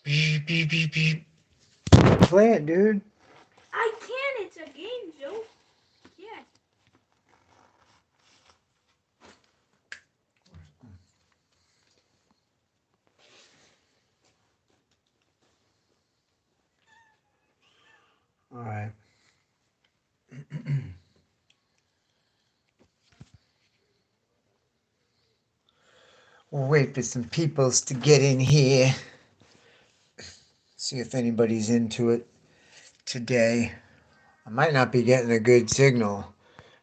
Beep, beep, beep, beep. Play it, dude. I can. It's a game, Joe. Yeah. All right. We'll wait for some peoples to get in here. See if anybody's into it today. I might not be getting a good signal.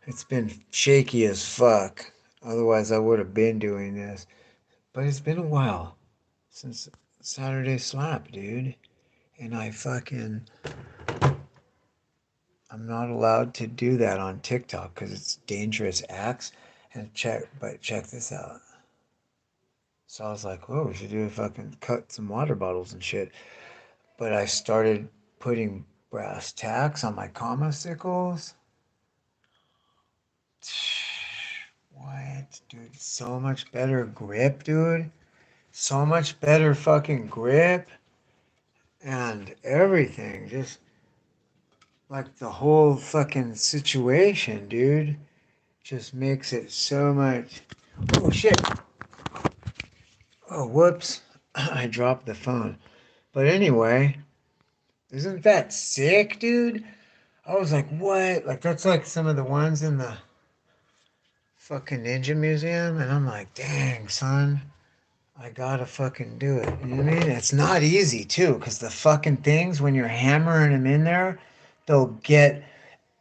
It's been shaky as fuck. Otherwise, I would have been doing this. But it's been a while since Saturday Slap, dude. And I'm not allowed to do that on TikTok because it's dangerous acts. But check this out. So I was like, whoa, we should do a fucking cut some water bottles and shit. But I started putting brass tacks on my comma sickles. What, dude? So much better grip, dude. So much better fucking grip and everything. Just like the whole fucking situation, dude. Just makes it so much. Oh shit. Oh, whoops. I dropped the phone. But anyway, isn't that sick, dude? I was like, what? Like, that's like some of the ones in the fucking Ninja Museum. And I'm like, dang, son. I gotta fucking do it. You know what I mean? It's not easy, too, because the fucking things, when you're hammering them in there, they'll get.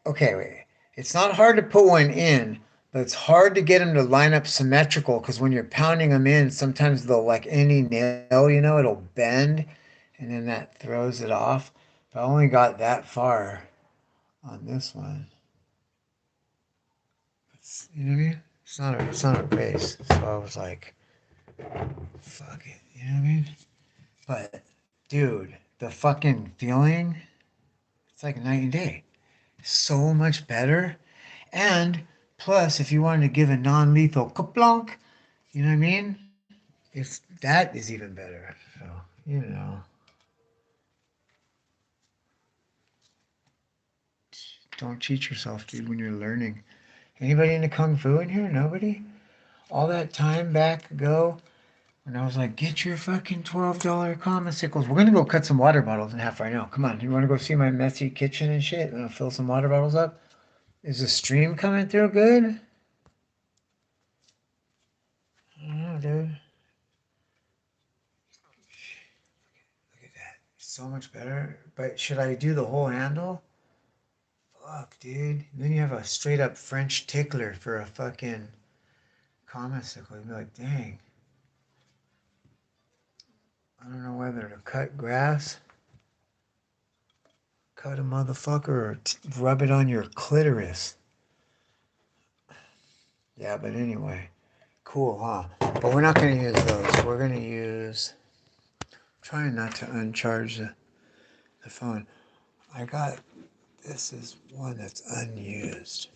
Okay, wait. It's not hard to put one in, but it's hard to get them to line up symmetrical because when you're pounding them in, sometimes they'll, like any nail, it'll bend and then that throws it off. But I only got that far on this one. You know what I mean? It's not a race. So I was like, fuck it. You know what I mean? But dude, the fucking feeling, it's like night and day. So much better. And plus, if you wanted to give a non-lethal kaplonk, you know what I mean? It's that is even better. So, you know. Don't cheat yourself, dude, when you're learning. Anybody into Kung Fu in here? Nobody? All that time back ago when I was like, get your fucking $12 sickles. We're gonna go cut some water bottles in half right now. Come on, you wanna go see my messy kitchen and shit? And I'll fill some water bottles up? Is the stream coming through good? I don't know, dude. Look at that. So much better. But should I do the whole handle? Fuck, dude. Then you have a straight up French tickler for a fucking sickle. You'd be like, dang. I don't know whether to cut grass, cut a motherfucker, or rub it on your clitoris. Yeah, but anyway. Cool, huh? But we're not going to use those. We're going to use. Trying not to uncharge the phone. I got. This is one that's unused.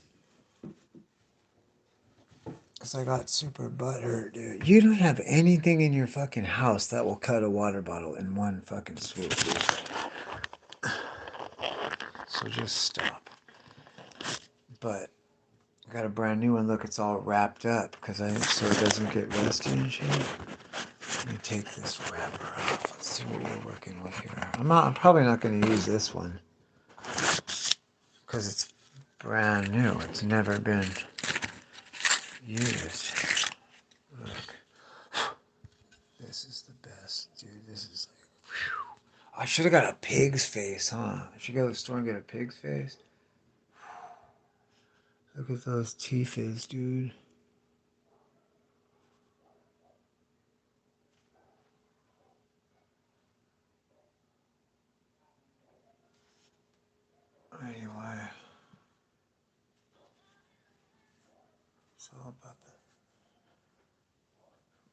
Because I got super butthurt, dude. You don't have anything in your fucking house that will cut a water bottle in one fucking swoop, dude. So just stop. But I got a brand new one. Look, it's all wrapped up because so it doesn't get rusty and shit. Let me take this wrapper off. Let's see what we're working with here. I'm probably not going to use this one because it's brand new. It's never been used. Look, this is the best, dude. This is like, whew. I should have got a pig's face, huh? I should go to the store and get a pig's face. Look at those teeth, dude. Anyway, it's all about the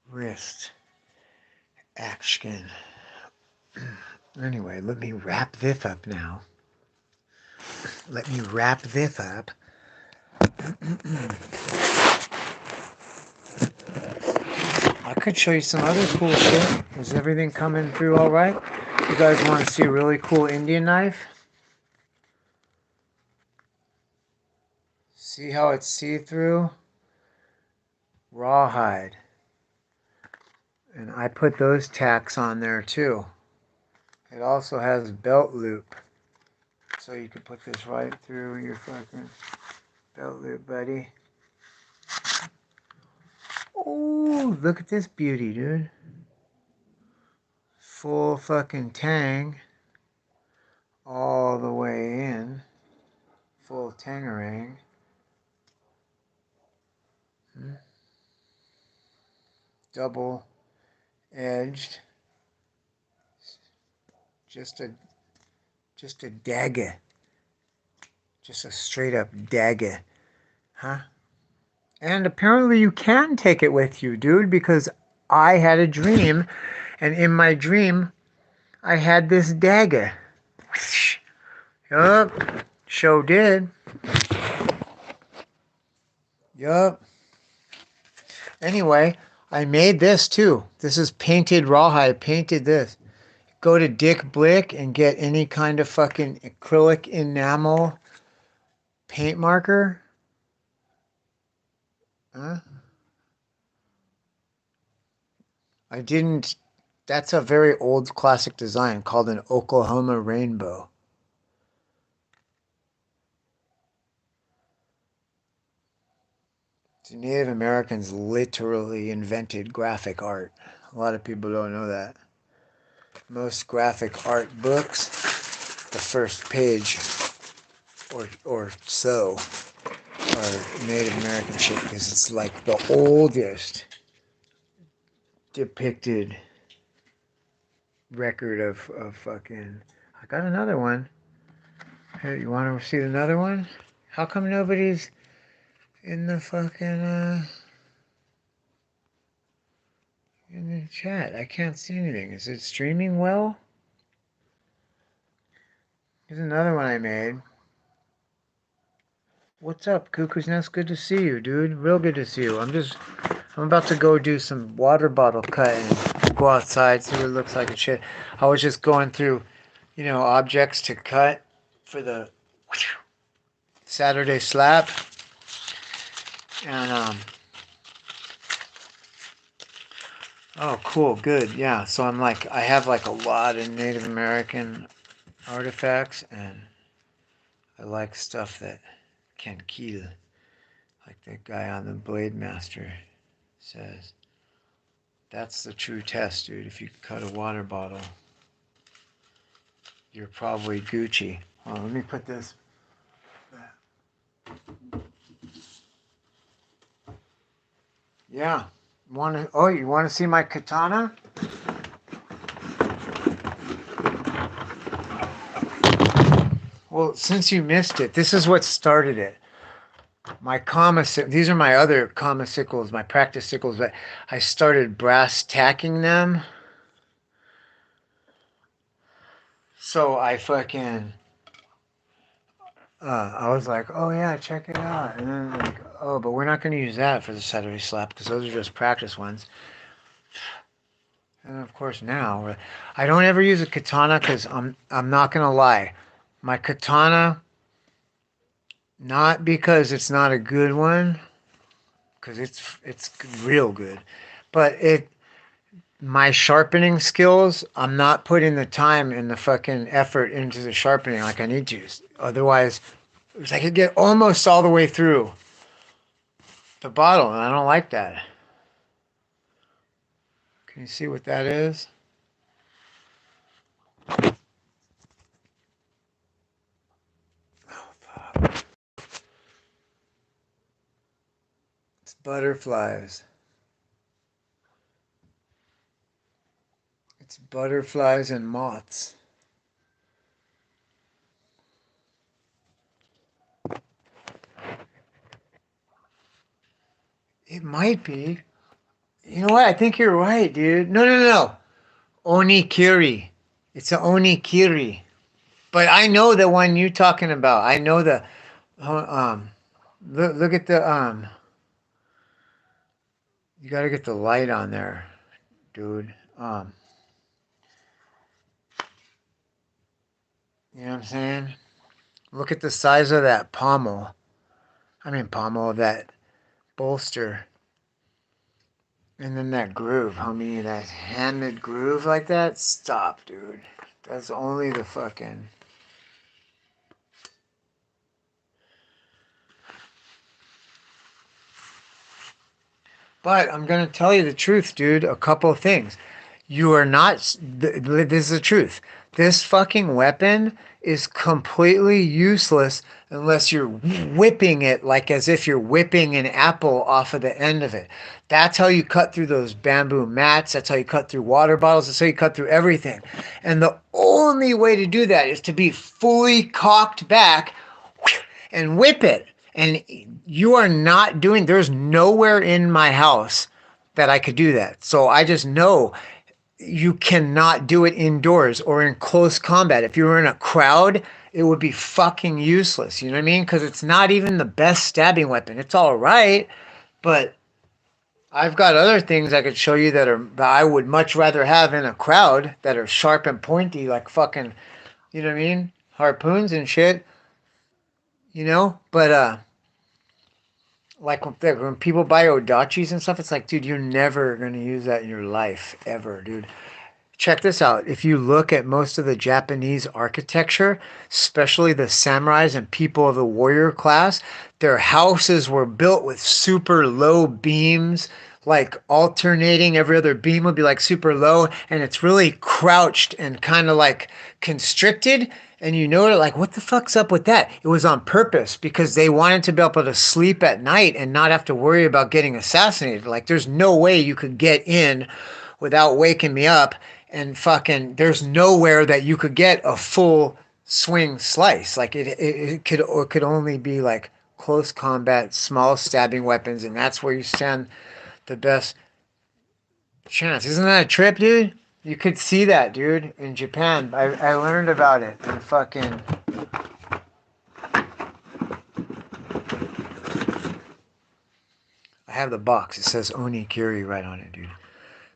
wrist action. Anyway, let me wrap this up now. Let me wrap this up. I could show you some other cool shit. Is everything coming through all right? You guys want to see a really cool Indian knife? See how it's see-through? Rawhide. And I put those tacks on there too. It also has belt loop. So you can put this right through your fucking belt loop, buddy. Oh, look at this beauty, dude. Full fucking tang all the way in. Full tangerang. Double edged. Just a dagger. Just a straight up dagger. Huh? And apparently you can take it with you, dude, because I had a dream, and in my dream, I had this dagger. Yup. Show did. Yup. Anyway, I made this too. This is painted rawhide. I painted this. Go to Dick Blick and get any kind of fucking acrylic enamel paint marker. Huh? I didn't. That's a very old classic design called an Oklahoma rainbow. The Native Americans literally invented graphic art. A lot of people don't know that. Most graphic art books, the first page or so, are Native American shit because it's like the oldest depicted record of fucking. I got another one. Hey, you want to see another one? How come nobody's in the fucking in the chat? I can't see anything. Is it streaming well? Here's another one I made. What's up, Cuckoo's Nest? Good to see you, dude. Real good to see you. I'm about to go do some water bottle cutting. Go outside, see what it looks like and shit. I was just going through, objects to cut for the Saturday slap. And, oh, cool, good, yeah. So I have like a lot of Native American artifacts, and I like stuff that can kill. Like that guy on the Blade Master says. That's the true test, dude. If you cut a water bottle, you're probably Gucci. Hold on, let me put this. Yeah. You want to see my katana? Well, since you missed it, this is what started it. These are my other kama sickles, my practice sickles, but I started brass tacking them. So I fucking, I was like, oh yeah, check it out. And then like, oh, but we're not going to use that for the Saturday slap because those are just practice ones. And of course now, I don't ever use a katana because I'm not going to lie. My katana, not because it's not a good one, because it's real good, but my sharpening skills, I'm not putting the time and the fucking effort into the sharpening like I need to. Otherwise, I could get almost all the way through the bottle, and I don't like that. Can you see what that is? Oh, fuck. It's butterflies. It's butterflies and moths. It might be. You know what? I think you're right, dude. No. Onikiri. It's an onikiri. But I know the one you're talking about. I know the look at the you got to get the light on there, dude. You know what I'm saying? Look at the size of that pommel. I mean, pommel of that bolster. And then that groove, homie. That handed groove like that. Stop, dude. That's only the fucking. But I'm going to tell you the truth, dude. A couple of things. You are not. This is the truth. This fucking weapon is completely useless unless you're whipping it like as if you're whipping an apple off of the end of it. That's how you cut through those bamboo mats. That's how you cut through water bottles. That's how you cut through everything. And the only way to do that is to be fully cocked back and whip it. And you are not doing, there's nowhere in my house that I could do that. So I just know you cannot do it indoors or in close combat. If you were in a crowd, it would be fucking useless. You know what I mean? Because it's not even the best stabbing weapon. It's all right, but I've got other things I could show you that I would much rather have in a crowd that are sharp and pointy, like fucking, you know what I mean? Harpoons and shit, you know? But like when people buy Odachis and stuff, it's like, dude, you're never gonna use that in your life ever, dude. Check this out. If you look at most of the Japanese architecture, especially the samurais and people of the warrior class, their houses were built with super low beams, like alternating. Every other beam would be like super low, and it's really crouched and kind of like constricted. And you know, like, what the fuck's up with that? It was on purpose because they wanted to be able to sleep at night and not have to worry about getting assassinated. Like, there's no way you could get in without waking me up, and fucking there's nowhere that you could get a full swing slice. Like it could only be like close combat, small stabbing weapons, and that's where you stand the best chance. Isn't that a trip, dude? You could see that, dude, in Japan. I learned about it in fucking. I have the box. It says Onikiri right on it, dude.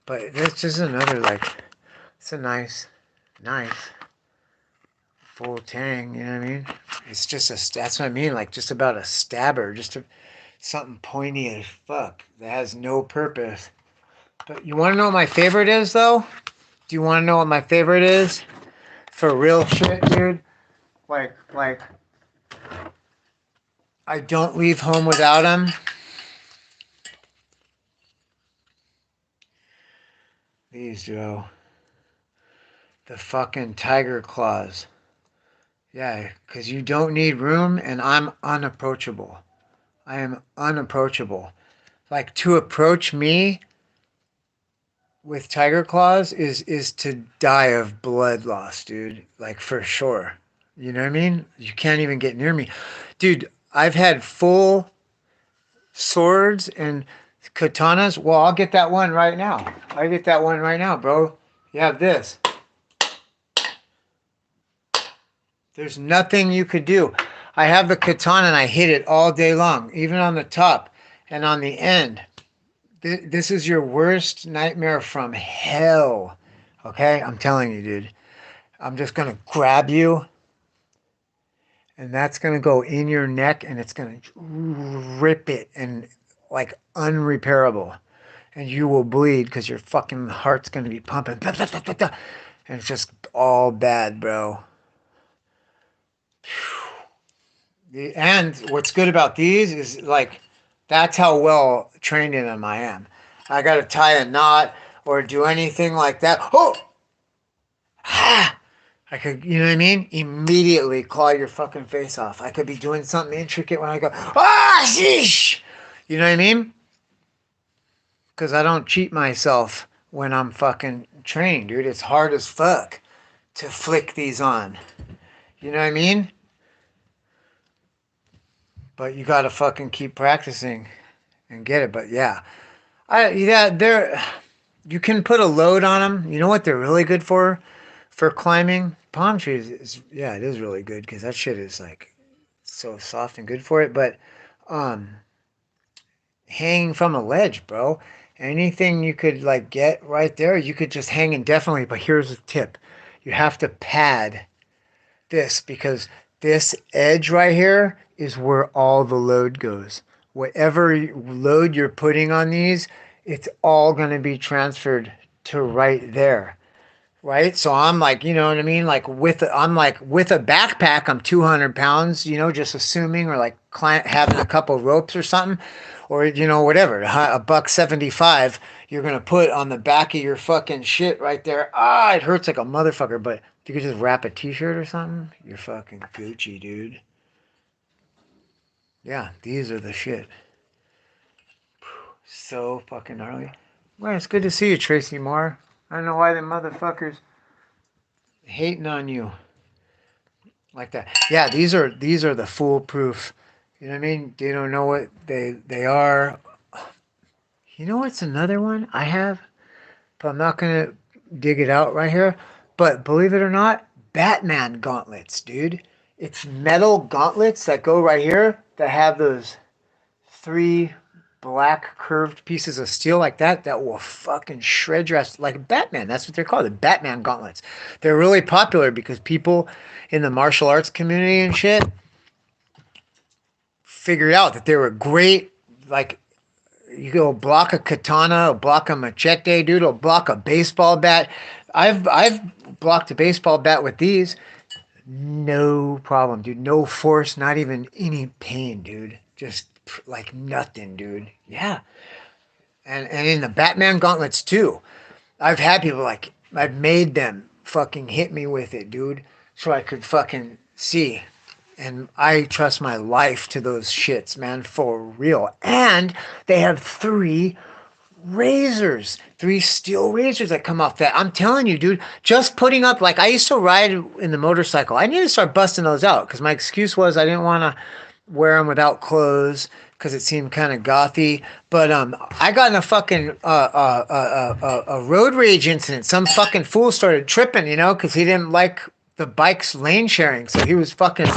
But this is another like. It's a nice knife. Full tang, you know what I mean? It's just that's what I mean, like just about a stabber, something pointy as fuck that has no purpose. But you want to know what my favorite is, though? Do you want to know what my favorite is? For real shit, dude? Like, I don't leave home without them. These, Joe. The fucking tiger claws. Yeah, because you don't need room, and I'm unapproachable. I am unapproachable. Like, to approach me with tiger claws is to die of blood loss, dude. Like for sure. You know what I mean? You can't even get near me. Dude, I've had full swords and katanas. Well, I'll get that one right now. I'll get that one right now, bro. You have this. There's nothing you could do. I have the katana and I hit it all day long, even on the top and on the end. This is your worst nightmare from hell. Okay? I'm telling you, dude. I'm just going to grab you, and that's going to go in your neck, and it's going to rip it and like unrepairable. And you will bleed because your fucking heart's going to be pumping. And it's just all bad, bro. And what's good about these is like, that's how well trained in them I am. I got to tie a knot or do anything like that. Oh! Ah! I could, you know what I mean? Immediately claw your fucking face off. I could be doing something intricate when I go, ah, sheesh! You know what I mean? Because I don't cheat myself when I'm fucking training, dude. It's hard as fuck to flick these on. You know what I mean? But you gotta fucking keep practicing and get it. But yeah, they're you can put a load on them. You know what they're really good for? For climbing, palm trees is yeah, it is really good because that shit is like so soft and good for it. But um, hanging from a ledge, bro, anything you could like get right there, you could just hang indefinitely. But here's the tip: you have to pad this because this edge right here is where all the load goes. Whatever load you're putting on these, it's all going to be transferred to right there. Right. So I'm like, you know what I mean? I'm like with a backpack, I'm 200 pounds, just assuming, or like client having a couple ropes or something, or, whatever, a buck 75, you're going to put on the back of your fucking shit right there. Ah, it hurts like a motherfucker. But if you could just wrap a t-shirt or something, you're fucking Gucci, dude. Yeah. These are the shit. So fucking gnarly. Well, it's good to see you, Tracy Moore. I don't know why the motherfuckers hating on you like that. Yeah, these are the foolproof. You know what I mean? They don't know what they are. You know what's another one I have, but I'm not gonna dig it out right here. But believe it or not, Batman gauntlets, dude. It's metal gauntlets that go right here that have those three black curved pieces of steel like that will fucking shred your ass like Batman. That's what they're called, the Batman gauntlets. They're really popular because people in the martial arts community and shit figured out that they were great. Like, you go block a katana, block a machete, dude, or block a baseball bat. I've blocked a baseball bat with these, no problem, dude. No force, not even any pain, dude. Just like nothing, dude. Yeah. And in the Batman gauntlets too. I've had people like I've made them fucking hit me with it, dude, so I could fucking see. And I trust my life to those shits, man, for real. And they have three steel razors that come off that. I'm telling you, dude, just putting up, like, I used to ride in the motorcycle. I need to start busting those out because my excuse was I didn't want to wear them without clothes because it seemed kind of gothy. But I got in a fucking a road rage incident. Some fucking fool started tripping, because he didn't like the bikes lane sharing. So he was fucking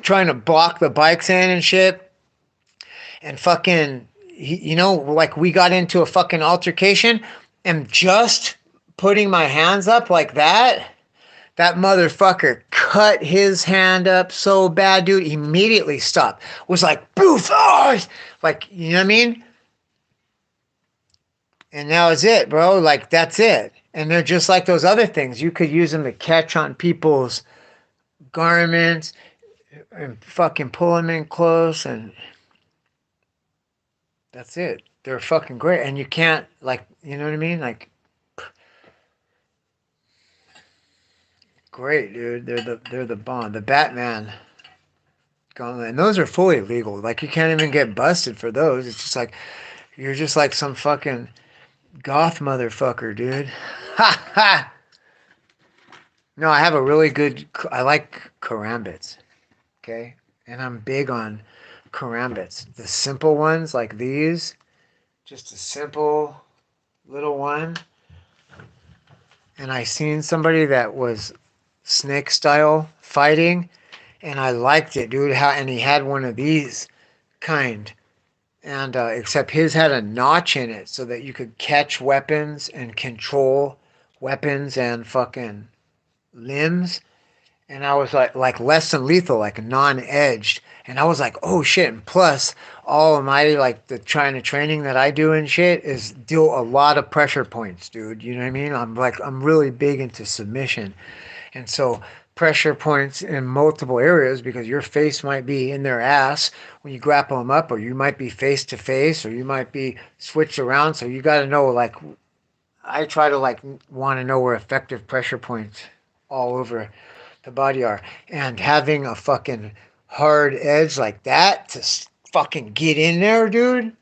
trying to block the bikes in and shit. And fucking, like we got into a fucking altercation and just putting my hands up like that motherfucker cut his hand up so bad, dude. Immediately stopped. Was like, boof, oh! Like, you know what I mean? And that was it, bro. Like, that's it. And they're just like those other things. You could use them to catch on people's garments and fucking pull them in close, and that's it. They're fucking great. And you can't, like, you know what I mean? Like, great, dude. They're the bomb. The Batman gauntlet. And those are fully legal. Like, you can't even get busted for those. It's just like you're just like some fucking goth motherfucker, dude. Ha ha. No, I have a really good. I like karambits. Okay, and I'm big on karambits. The simple ones like these, just a simple little one. And I seen somebody that was snake style fighting, and I liked it, dude. How and he had one of these kind, and except his had a notch in it so that you could catch weapons and control weapons and fucking limbs. And I was like less than lethal, like non-edged. And I was like, oh shit. And plus, all of my like the kind of training that I do and shit is deal a lot of pressure points, dude. You know what I mean? I'm really big into submission. And so pressure points in multiple areas because your face might be in their ass when you grapple them up, or you might be face to face, or you might be switched around. So you got to know, like, I try to like want to know where effective pressure points all over the body are. And having a fucking hard edge like that to fucking get in there, dude,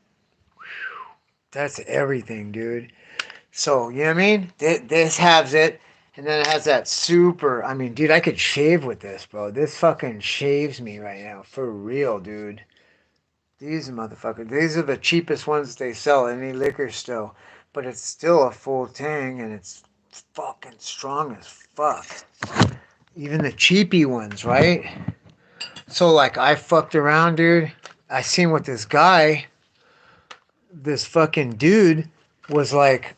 that's everything, dude. So, you know what I mean? This has it. And then it has that super. I mean, dude, I could shave with this, bro. This fucking shaves me right now. For real, dude. These motherfuckers. These are the cheapest ones they sell in any liquor store. But it's still a full tang and it's fucking strong as fuck. Even the cheapy ones, right? So, like, I fucked around, dude. I seen what this fucking dude was like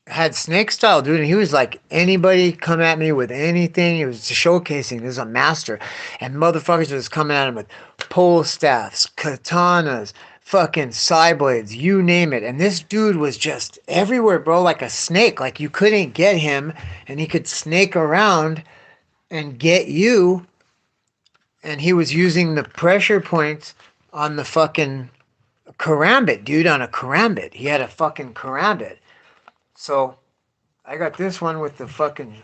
had snake style, dude, and he was like, anybody come at me with anything. He was showcasing. This is a master, and motherfuckers was coming at him with pole staffs, katanas, fucking side blades, you name it. And this dude was just everywhere, bro, like a snake. Like you couldn't get him, and he could snake around and get you. And he was using the pressure points on the fucking karambit, dude, on a karambit. He had a fucking karambit. So I got this one with the fucking.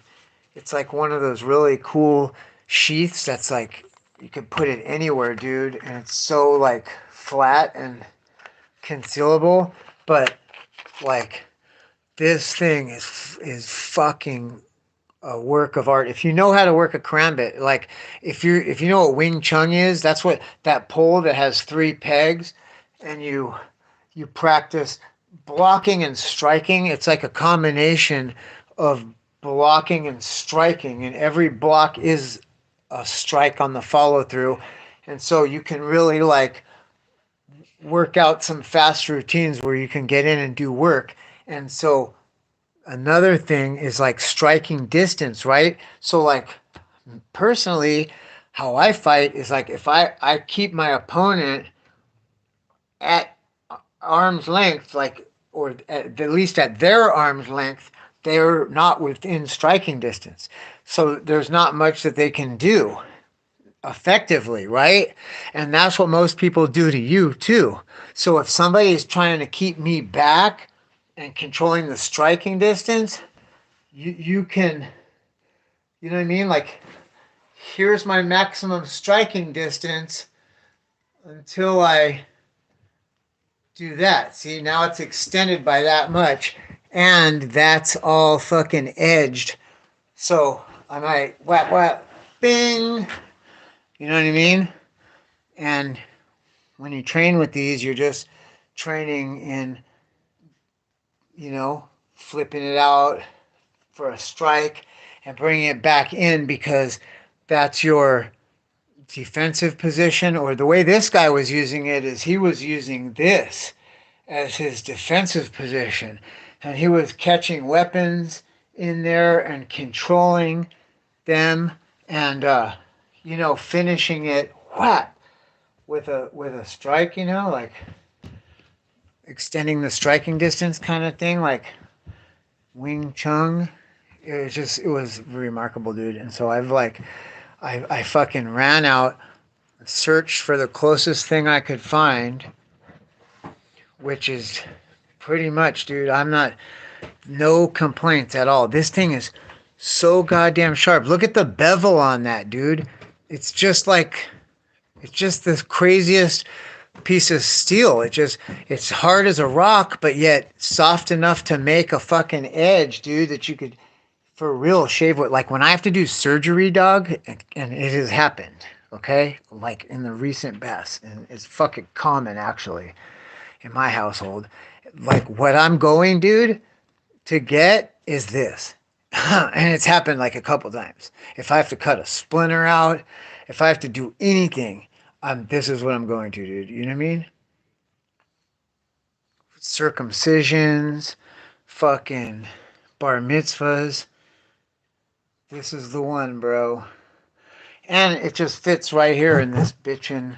It's like one of those really cool sheaths that's like you could put it anywhere, dude, and it's so like flat and concealable. But like this thing is fucking a work of art. If you know how to work a karambit, like if you know what Wing Chun is, that's what that pole that has three pegs, and you practice blocking and striking. It's like a combination of blocking and striking, and every block is a strike on the follow through. And so you can really like work out some fast routines where you can get in and do work. And so another thing is like striking distance, right? So like personally, how I fight is like if I keep my opponent at arm's length, like, or at least at their arm's length, they're not within striking distance. So there's not much that they can do effectively, right? And that's what most people do to you too. So if somebody is trying to keep me back and controlling the striking distance, you can, you know what I mean? Like, here's my maximum striking distance until I do that. See, now it's extended by that much, and that's all fucking edged. So I might whap whap, bing. You know what I mean? And when you train with these, you're just training in, flipping it out for a strike and bringing it back in because that's your defensive position. Or the way this guy was using it is he was using this as his defensive position. And he was catching weapons in there and controlling them and, finishing it whap with a strike, like extending the striking distance kind of thing, like Wing Chun. It was remarkable, dude. And so I fucking ran out, searched for the closest thing I could find, which is pretty much, dude, no complaints at all. This thing is so goddamn sharp. Look at the bevel on that, dude. It's just the craziest piece of steel. It's hard as a rock, but yet soft enough to make a fucking edge, dude, that you could for real shave with. Like when I have to do surgery, dog, and it has happened, okay? Like in the recent past, and it's fucking common actually in my household. Like what I'm going, dude, to get is this. And it's happened like a couple times. If I have to cut a splinter out, if I have to do anything, this is what I'm going to, dude. You know what I mean? Circumcisions, fucking bar mitzvahs. This is the one, bro. And it just fits right here in this bitchin'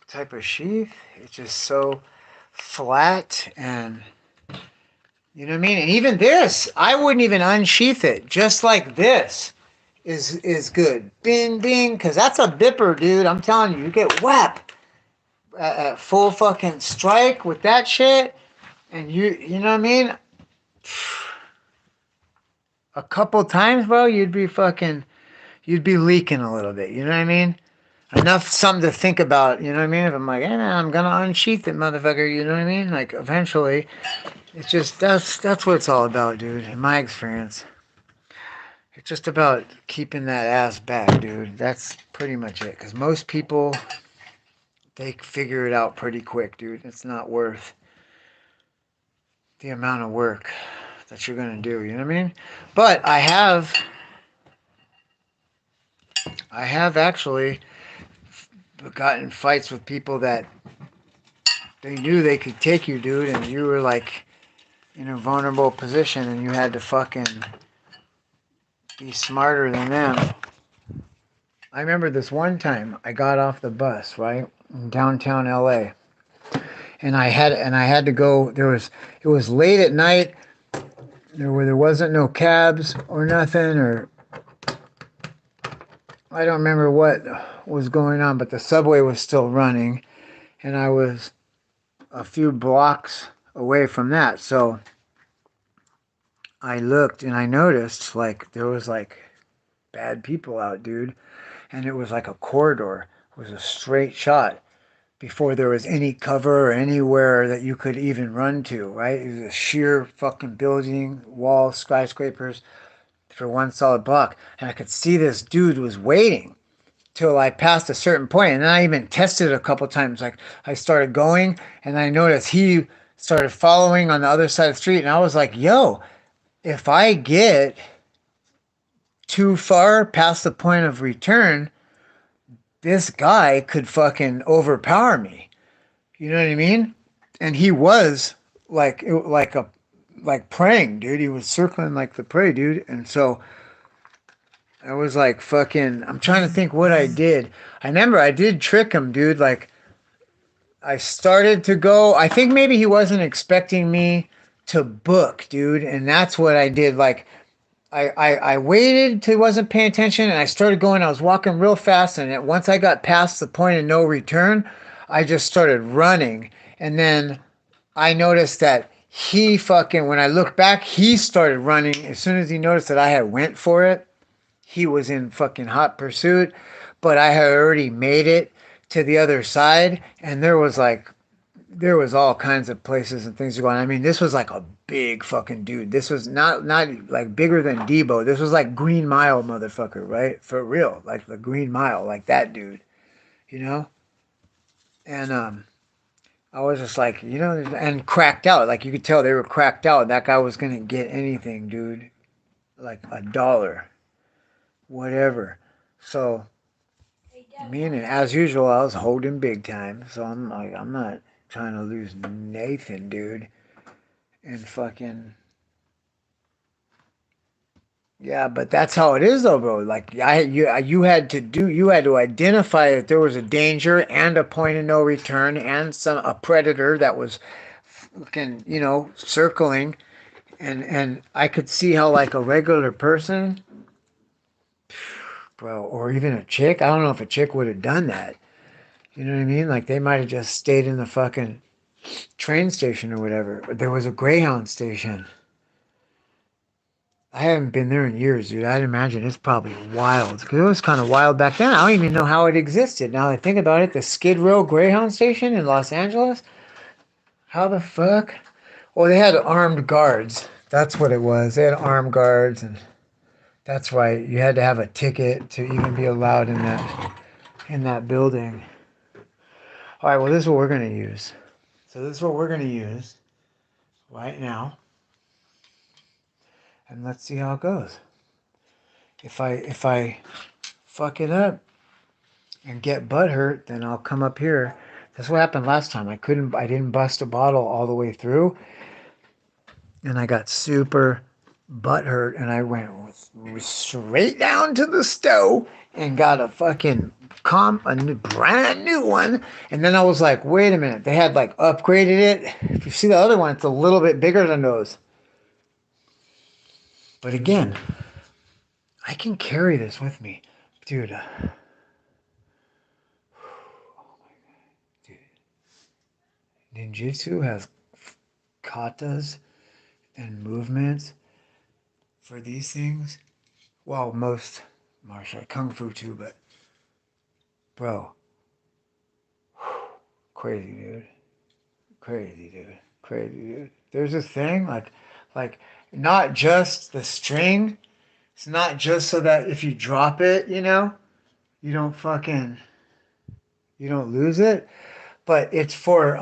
type of sheath. It's just so flat and you know what I mean? And even this, I wouldn't even unsheath it. Just like this is good. Bing, bing, because that's a bipper, dude. I'm telling you, you get whap at full fucking strike with that shit. And you know what I mean? A couple times, bro, you'd be leaking a little bit. You know what I mean? Enough something to think about. You know what I mean? If I'm like, hey, man, I'm going to unsheath it, motherfucker. You know what I mean? Like, eventually, it's just, that's what it's all about, dude, in my experience. It's just about keeping that ass back, dude. That's pretty much it. Because most people, they figure it out pretty quick, dude. It's not worth the amount of work that you're going to do. You know what I mean? But I have actually gotten fights with people that they knew they could take you, dude. And you were like, in a vulnerable position and you had to fucking be smarter than them. I remember this one time I got off the bus, right? In downtown LA. And I had to go. It was late at night. There wasn't no cabs or nothing, or I don't remember what was going on, but the subway was still running, and I was a few blocks away from that. So I looked and I noticed like there was like bad people out, dude, and it was like a corridor. It was a straight shot before there was any cover or anywhere that you could even run to, right? It was a sheer fucking building, walls, skyscrapers for one solid block. And I could see this dude was waiting till I passed a certain point. And then I even tested it a couple times. Like I started going and I noticed he started following on the other side of the street. And I was like, yo, if I get too far past the point of return, this guy could fucking overpower me. You know what I mean? And he was like praying, dude. He was circling like the prey, dude. And so I was like fucking I'm trying to think what I did. I remember I did trick him, dude. Like I started to go. I think maybe he wasn't expecting me to book, dude. And that's what I did. Like I waited till he wasn't paying attention and I started going. I was walking real fast and once I got past the point of no return, I just started running. And then I noticed that he fucking when I looked back, he started running as soon as he noticed that I had went for it. He was in fucking hot pursuit, but I had already made it to the other side and there was all kinds of places and things going on. I mean, this was like a big fucking dude. This was not like bigger than Debo. This was like Green Mile motherfucker, right? For real. Like the Green Mile, like that dude, you know? And I was just like, and cracked out. Like you could tell they were cracked out. That guy was gonna get anything, dude. Like a dollar, whatever. So me and as usual, I was holding big time. So I'm like, I'm not trying to lose Nathan, dude. And fucking yeah, but that's how it is, though, bro. Like you had to identify that there was a danger and a point of no return and a predator that was fucking circling, and I could see how like a regular person, bro, or even a chick. I don't know if a chick would have done that. You know what I mean? Like they might have just stayed in the fucking train station or whatever. But there was a Greyhound station. I haven't been there in years, dude. I'd imagine it's probably wild. Because it was kind of wild back then. I don't even know how it existed. Now that I think about it, the Skid Row Greyhound station in Los Angeles? How the fuck? Well, they had armed guards. That's what it was. They had armed guards, and that's right. You had to have a ticket to even be allowed in that building. All right, well, this is what we're going to use. So this is what we're going to use right now. And let's see how it goes. If I fuck it up and get butt hurt, then I'll come up here. That's what happened last time. I didn't bust a bottle all the way through, and I got super butt hurt, and I went straight down to the stove and got a fucking brand new one. And then I was like, wait a minute, they had like upgraded it. If you see the other one, it's a little bit bigger than those. But again, I can carry this with me, dude. Ninjutsu has katas and movements for these things. Well, most martial kung fu too, but bro, crazy dude, crazy dude, crazy dude. There's this thing like not just the string. It's not just so that if you drop it, you don't fucking you don't lose it, but it's for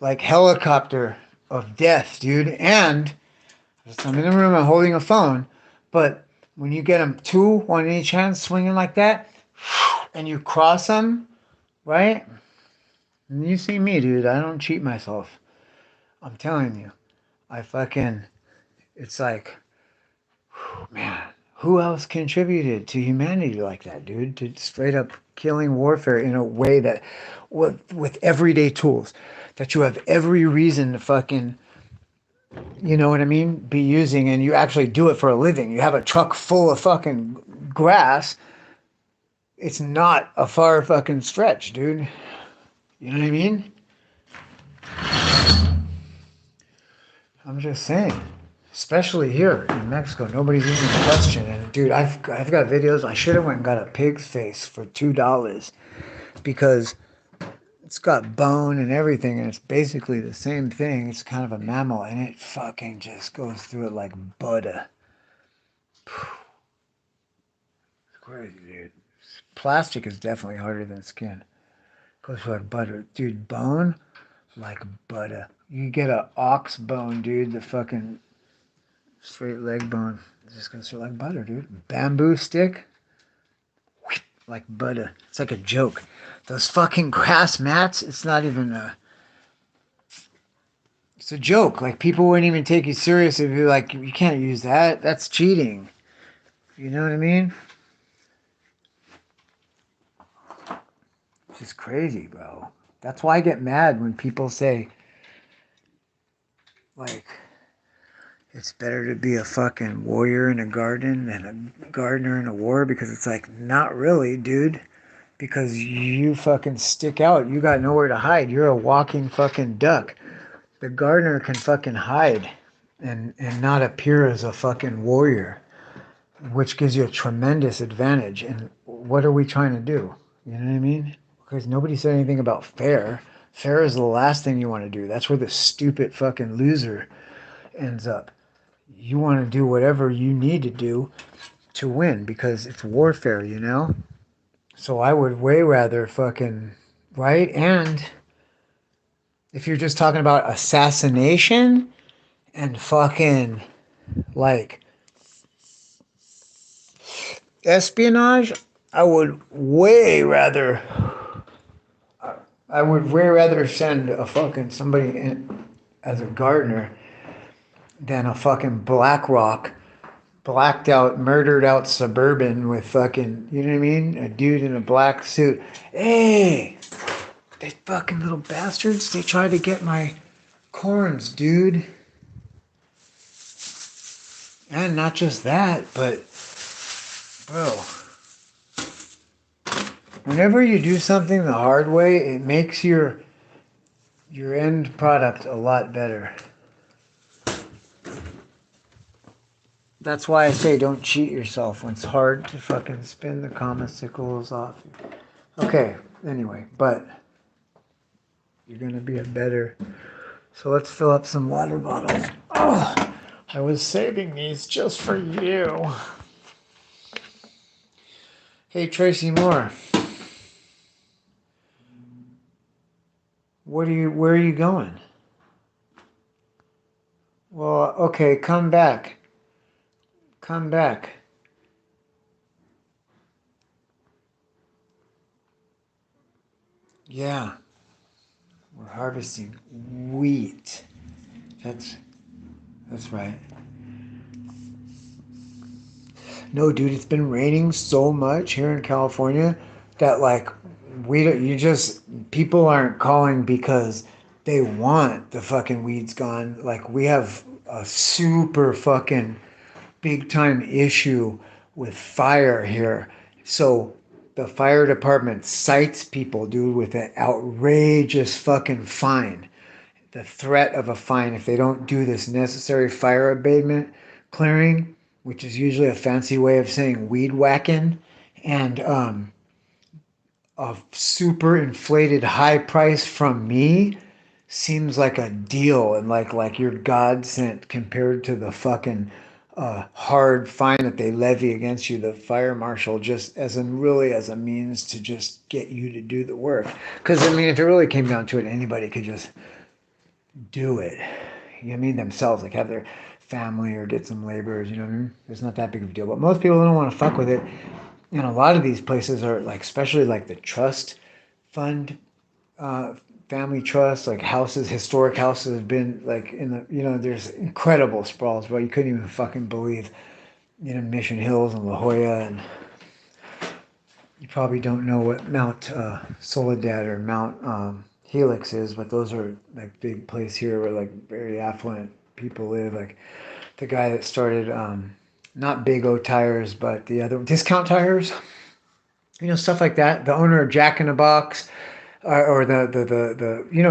like helicopter of death, dude. And I'm in the room, I'm holding a phone, but when you get them two, one in each hand, swinging like that, and you cross them, right? And you see me, dude. I don't cheat myself. I'm telling you. I fucking. It's like, man, who else contributed to humanity like that, dude? To straight up killing warfare in a way that, with everyday tools, that you have every reason to fucking, you know what I mean, be using, and you actually do it for a living. You have a truck full of fucking grass. It's not a far fucking stretch, dude. You know what I mean? I'm just saying. Especially here in Mexico, nobody's even questioning. And dude, I've got videos. I should have went and got a pig's face for $2 because it's got bone and everything, and it's basically the same thing. It's kind of a mammal, and it fucking just goes through it like butter. It's crazy, dude. Plastic is definitely harder than skin. Goes through like butter, dude. Bone like butter. You get a ox bone, dude. The fucking straight leg bone. It just goes through like butter, dude. Bamboo stick, like butter. It's like a joke. Those fucking grass mats. It's not even a. It's a joke. Like people wouldn't even take you serious if you're like, you can't use that. That's cheating. You know what I mean? It's just crazy, bro. That's why I get mad when people say, like, it's better to be a fucking warrior in a garden than a gardener in a war, because it's like, not really, dude. Because you fucking stick out. You got nowhere to hide. You're a walking fucking duck. The gardener can fucking hide and not appear as a fucking warrior, which gives you a tremendous advantage. And what are we trying to do? You know what I mean? Because nobody said anything about fair. Fair is the last thing you want to do. That's where the stupid fucking loser ends up. You want to do whatever you need to do to win because it's warfare, you know? So I would way rather fucking, right? And if you're just talking about assassination and fucking like espionage, I would way rather I would way rather send a fucking somebody in as a gardener than a fucking black rock, blacked out, murdered out suburban with fucking, you know what I mean? A dude in a black suit. Hey, they fucking little bastards, they tried to get my corns, dude. And not just that, but bro, whenever you do something the hard way, it makes your end product a lot better. That's why I say don't cheat yourself when it's hard to fucking spin the comesicles off. Okay, anyway, but you're gonna be a better. So let's fill up some water bottles. Oh, I was saving these just for you. Hey Tracy Moore, where are you going? Well, okay, come back. Come back. Yeah, we're harvesting wheat. That's that's right. No, dude, it's been raining so much here in California that like we don't, you just people aren't calling because they want the fucking weeds gone. Like we have a super fucking big time issue with fire here. So the fire department cites people, dude, with an outrageous fucking fine. The threat of a fine if they don't do this necessary fire abatement clearing, which is usually a fancy way of saying weed whacking, and a super inflated high price from me seems like a deal and like your godsend compared to the fucking hard fine that they levy against you, the fire marshal, just as in really as a means to just get you to do the work. Because I mean, if it really came down to it, anybody could just do it. You know what I mean? Themselves, like have their family or get some laborers, you know what I mean? It's not that big of a deal. But most people don't want to fuck with it. And a lot of these places are like, especially like the trust fund family trusts, like houses, historic houses have been like in the, there's incredible sprawls, bro. You couldn't even fucking believe, Mission Hills and La Jolla. And you probably don't know what Mount Soledad or Mount Helix is, but those are like big place here where like very affluent people live. Like the guy that started, not Big O Tires, but the other Discount Tires, stuff like that. The owner of Jack in the Box, or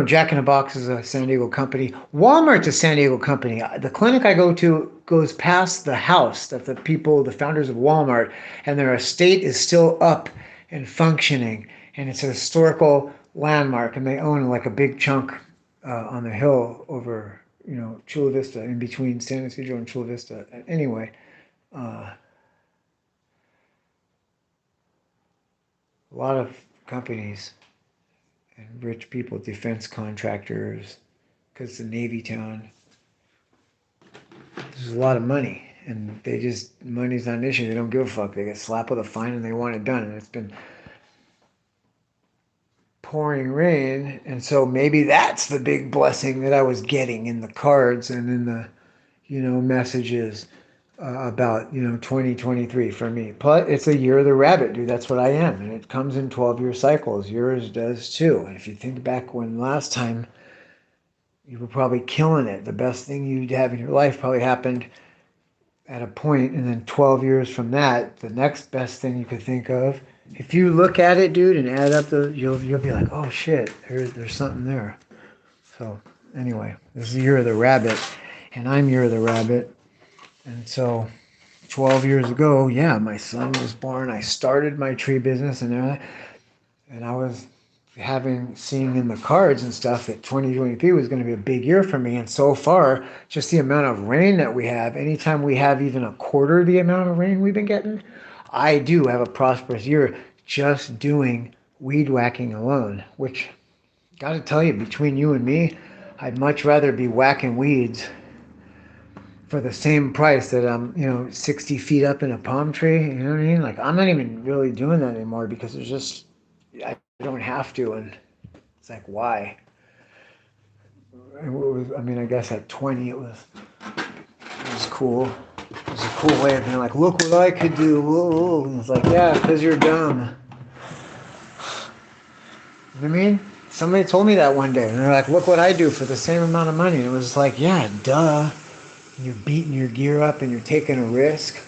Jack in the Box is a San Diego company. Walmart's a San Diego company. The clinic I go to goes past the house that the founders of Walmart, and their estate is still up and functioning, and it's a historical landmark, and they own like a big chunk on the hill over, Chula Vista, in between San Ysidro and Chula Vista. Anyway, uh, a lot of companies and rich people, defense contractors, because it's a Navy town. There's a lot of money, and money's not an issue. They don't give a fuck. They get slapped with a fine and they want it done. And it's been pouring rain, and so maybe that's the big blessing that I was getting in the cards and in the, messages about 2023 for me. But it's a year of the rabbit, dude. That's what I am, and it comes in 12-year cycles. Yours does too. And if you think back when last time you were probably killing it, the best thing you'd have in your life probably happened at a point, and then 12 years from that, the next best thing you could think of. If you look at it, dude, and add up you'll be like, oh shit, there's something there. So anyway, this is the year of the rabbit, and I'm year of the rabbit. And so 12 years ago, yeah, my son was born. I started my tree business, and I was seeing in the cards and stuff that 2023 was going to be a big year for me. And so far, just the amount of rain that we have, anytime we have even a quarter the amount of rain we've been getting, I do have a prosperous year just doing weed whacking alone, which, got to tell you, between you and me, I'd much rather be whacking weeds for the same price that I'm, 60 feet up in a palm tree. You know what I mean? Like, I'm not even really doing that anymore because I don't have to. And it's like, why? I guess at 20 it was cool. It was a cool way of being like, look what I could do. Whoa. And it's like, yeah, because you're dumb. You know what I mean? Somebody told me that one day, and they're like, look what I do for the same amount of money. And it was like, yeah, duh. You're beating your gear up and you're taking a risk.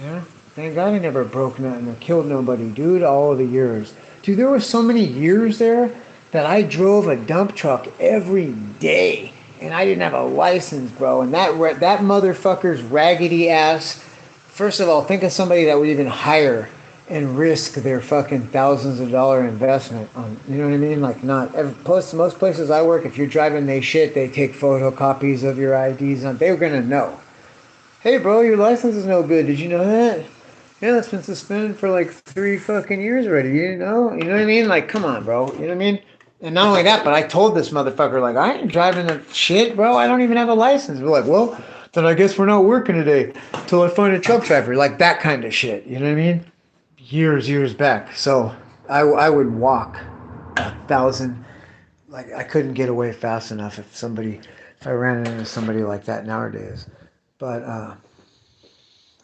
Yeah. Thank God I never broke nothing or killed nobody, dude, all of the years. Dude, there were so many years there that I drove a dump truck every day. And I didn't have a license, bro. And that motherfucker's raggedy ass. First of all, think of somebody that would even hire and risk their fucking thousands of dollar investment on, you know what I mean? Like, most places I work, if you're driving they shit, they take photocopies of your IDs. And they're gonna know. Hey, bro, your license is no good. Did you know that? Yeah, it's been suspended for like 3 fucking years already. You didn't know? You know what I mean? Like, come on, bro. You know what I mean? And not only that, but I told this motherfucker, like, I ain't driving that shit, bro. I don't even have a license. We're like, well, then I guess we're not working today till I find a truck driver. Like, that kind of shit. You know what I mean? Years back. So I would walk 1,000. Like, I couldn't get away fast enough if I ran into somebody like that nowadays. But,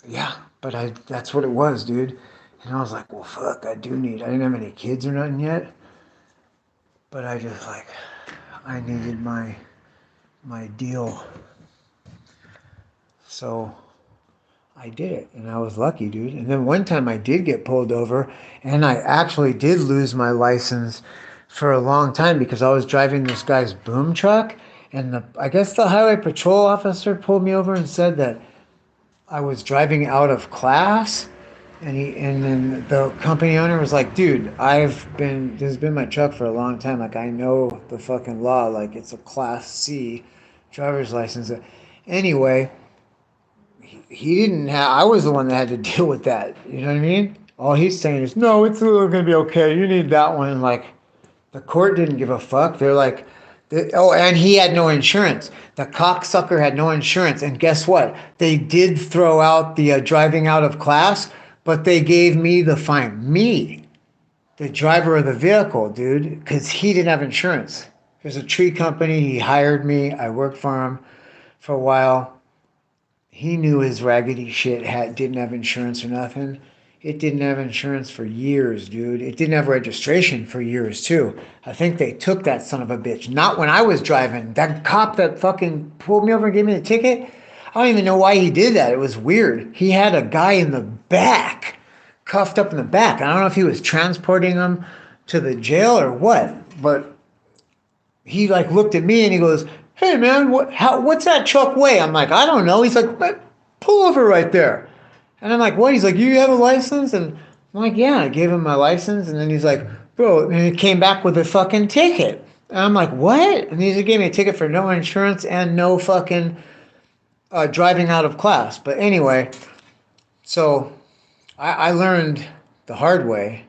yeah, but that's what it was, dude. And I was like, well, fuck, I didn't have any kids or nothing yet. But I needed my deal. So I did it, and I was lucky, dude. And then one time I did get pulled over, and I actually did lose my license for a long time because I was driving this guy's boom truck, and I guess the highway patrol officer pulled me over and said that I was driving out of class, and then the company owner was like, dude, this has been my truck for a long time. Like, I know the fucking law. Like, it's a Class C driver's license. Anyway, he didn't have, I was the one that had to deal with that. You know what I mean? All he's saying is, no, it's going to be okay. You need that one. Like, the court didn't give a fuck. They're like, oh, and he had no insurance. The cocksucker had no insurance. And guess what? They did throw out the driving out of class, but they gave me the fine. Me. the driver of the vehicle, dude, because he didn't have insurance. There's a tree company. He hired me. I worked for him for a while. He knew his raggedy shit didn't have insurance or nothing. It didn't have insurance for years, dude. It didn't have registration for years too. I think they took that son of a bitch. Not when I was driving. That cop that fucking pulled me over and gave me the ticket. I don't even know why he did that. It was weird. He had a guy in the back, cuffed up in the back. I don't know if he was transporting him to the jail or what, but he like looked at me and he goes, "Hey man, what's that truck weigh?" I'm like, "I don't know." He's like, "Pull over right there." And I'm like, "What?" He's like, "You have a license?" And I'm like, "Yeah." I gave him my license, and then he's like, "Bro," and he came back with a fucking ticket. And I'm like, "What?" And he just gave me a ticket for no insurance and no fucking driving out of class. But anyway, so I learned the hard way.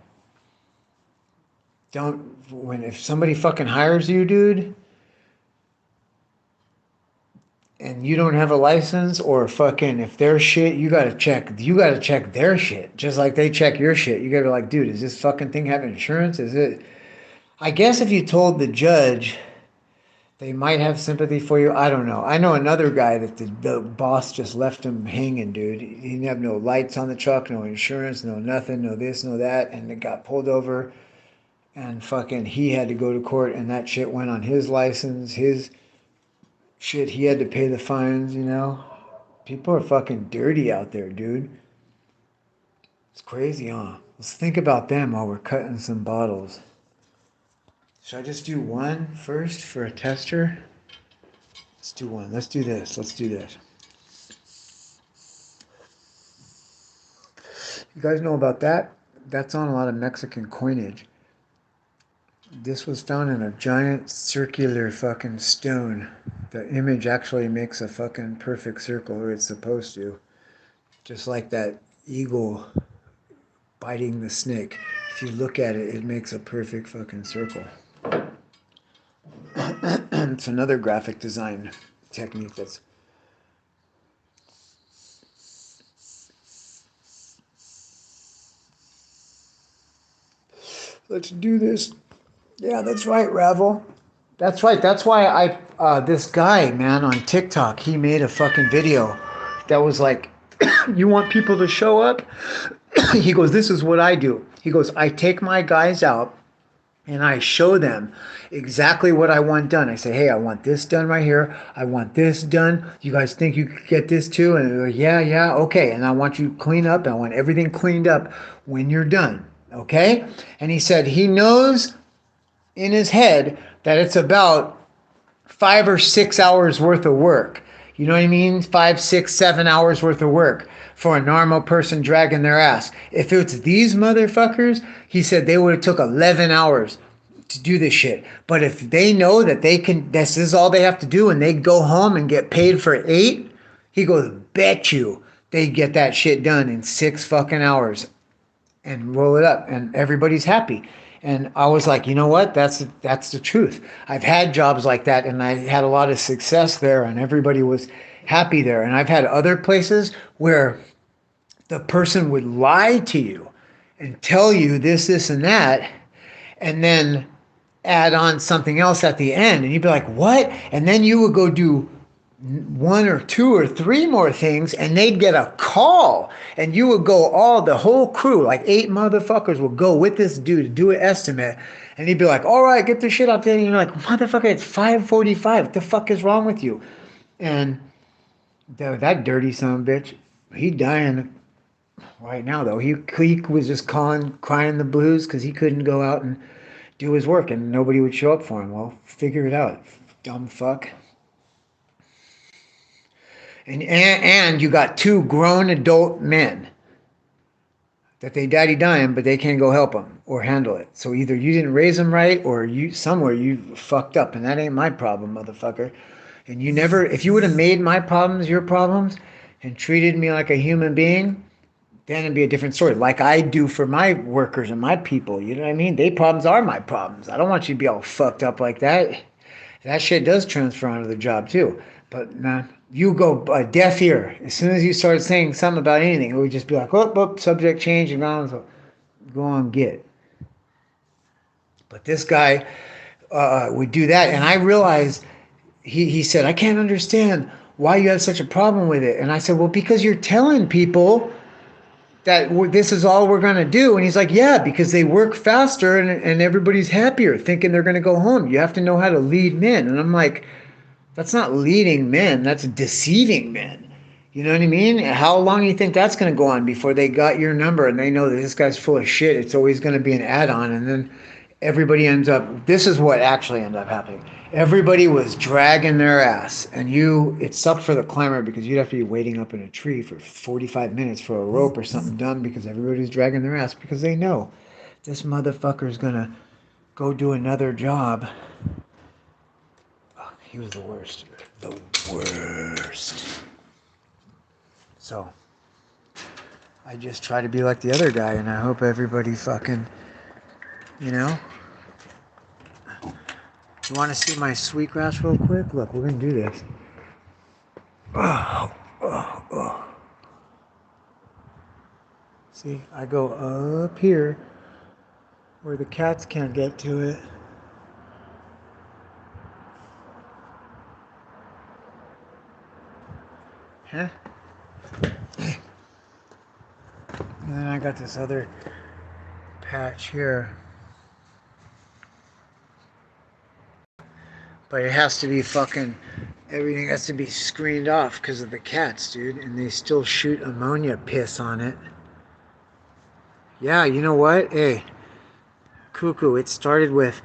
Don't when if somebody fucking hires you, dude, and you don't have a license or fucking if their shit you gotta check their shit just like they check your shit. You gotta be like, dude, is this fucking thing have insurance? Is it? I guess if you told the judge they might have sympathy for you. I don't know. I know another guy that the boss just left him hanging, dude. He didn't have no lights on the truck, no insurance, no nothing, no this, no that, and it got pulled over and fucking he had to go to court and that shit went on his license, his shit, he had to pay the fines. People are fucking dirty out there, dude. It's crazy, huh? Let's think about them while we're cutting some bottles. Should I just do one first for a tester? Let's do one. Let's do this. Let's do this. You guys know about that? That's on a lot of Mexican coinage. This was found in a giant circular fucking stone. The image actually makes a fucking perfect circle, or it's supposed to. Just like that eagle biting the snake. If you look at it, it makes a perfect fucking circle. It's another graphic design technique that's. Let's do this. Yeah, that's right, Ravel. That's right. That's why this guy, man, on TikTok, he made a fucking video that was like, you want people to show up? He goes, this is what I do. He goes, I take my guys out and I show them exactly what I want done. I say, hey, I want this done right here. I want this done. You guys think you could get this too? And they're like, yeah, yeah, okay. And I want you to clean up. I want everything cleaned up when you're done. Okay? And he said he knows in his head that it's about 5 or 6 hours worth of work. You know what I mean? 5, 6, 7 hours worth of work for a normal person dragging their ass. If it's these motherfuckers, he said they would have took 11 hours to do this shit. But if they know that they can, this is all they have to do and they go home and get paid for 8, he goes, bet you they get that shit done in 6 fucking hours and roll it up and everybody's happy. And I was like, you know what? That's the truth. I've had jobs like that and I had a lot of success there and everybody was happy there. And I've had other places where the person would lie to you and tell you this, and that, and then add on something else at the end. And you'd be like, what? And then you would go do 1 or 2 or 3 more things and they'd get a call and you would go the whole crew like 8 motherfuckers would go with this dude to do an estimate and he'd be like, all right, get the shit up there. And you're like, motherfucker, it's 5:45. What the fuck is wrong with you? And that dirty son of a bitch, he dying right now though. He was just crying the blues because he couldn't go out and do his work and nobody would show up for him. Well, figure it out, dumb fuck. And you got 2 grown adult men that they daddy dying, but they can't go help them or handle it. So either you didn't raise them right, or you fucked up, and that ain't my problem, motherfucker. And you never, if you would have made my problems your problems, and treated me like a human being, then it'd be a different story. Like I do for my workers and my people. You know what I mean? Their problems are my problems. I don't want you to be all fucked up like that. That shit does transfer onto the job too. But man, you go deaf ear. As soon as you start saying something about anything, it would just be like, oh, subject change, and round. So go on, get. But this guy would do that, and I realized he said, I can't understand why you have such a problem with it. And I said, well, because you're telling people that this is all we're going to do. And he's like, yeah, because they work faster and everybody's happier thinking they're going to go home. You have to know how to lead men. And I'm like, that's not leading men, that's deceiving men. You know what I mean? How long do you think that's going to go on before they got your number and they know that this guy's full of shit? It's always going to be an add on. And then everybody ends up, this is what actually ended up happening. Everybody was dragging their ass. And it sucked for the climber because you'd have to be waiting up in a tree for 45 minutes for a rope or something done because everybody's dragging their ass because they know this motherfucker's going to go do another job. Oh, he was the worst. The worst. So I just try to be like the other guy, and I hope everybody fucking, you know. You want to see my sweetgrass real quick? Look, we're gonna do this. Oh, oh, oh. See, I go up here where the cats can't get to it. Huh? And then I got this other patch here. But it has to be fucking, everything has to be screened off because of the cats, dude. And they still shoot ammonia piss on it. Yeah, you know what? Hey, cuckoo, it started with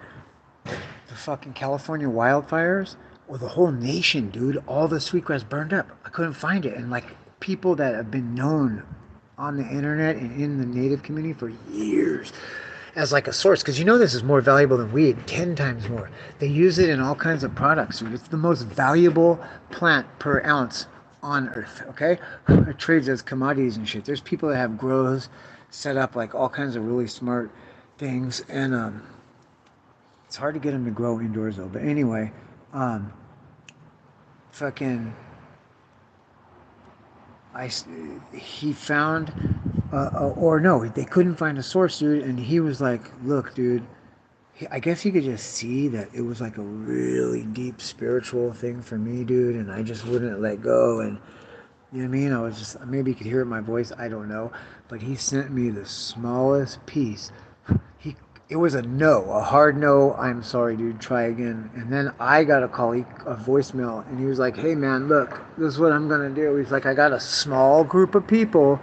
the fucking California wildfires. Well, the whole nation, dude, all the sweetgrass burned up. I couldn't find it. And like people that have been known on the internet and in the native community for years as like a source, because you know this is more valuable than weed, 10 times more. They use it in all kinds of products, dude. It's the most valuable plant per ounce on earth, okay? It trades as commodities and shit. There's people that have grows set up like all kinds of really smart things, and it's hard to get them to grow indoors though. But anyway, um, fucking, I he found, or no, they couldn't find a source, dude, and he was like, "Look, dude." I guess he could just see that it was like a really deep spiritual thing for me, dude, and I just wouldn't let go. And you know what I mean? I was just, maybe you could hear it in my voice, I don't know. But he sent me the smallest piece. He, it was a no, a hard no. I'm sorry, dude. Try again. And then I got a call, a voicemail, and he was like, "Hey, man, look, this is what I'm gonna do." He's like, "I got a small group of people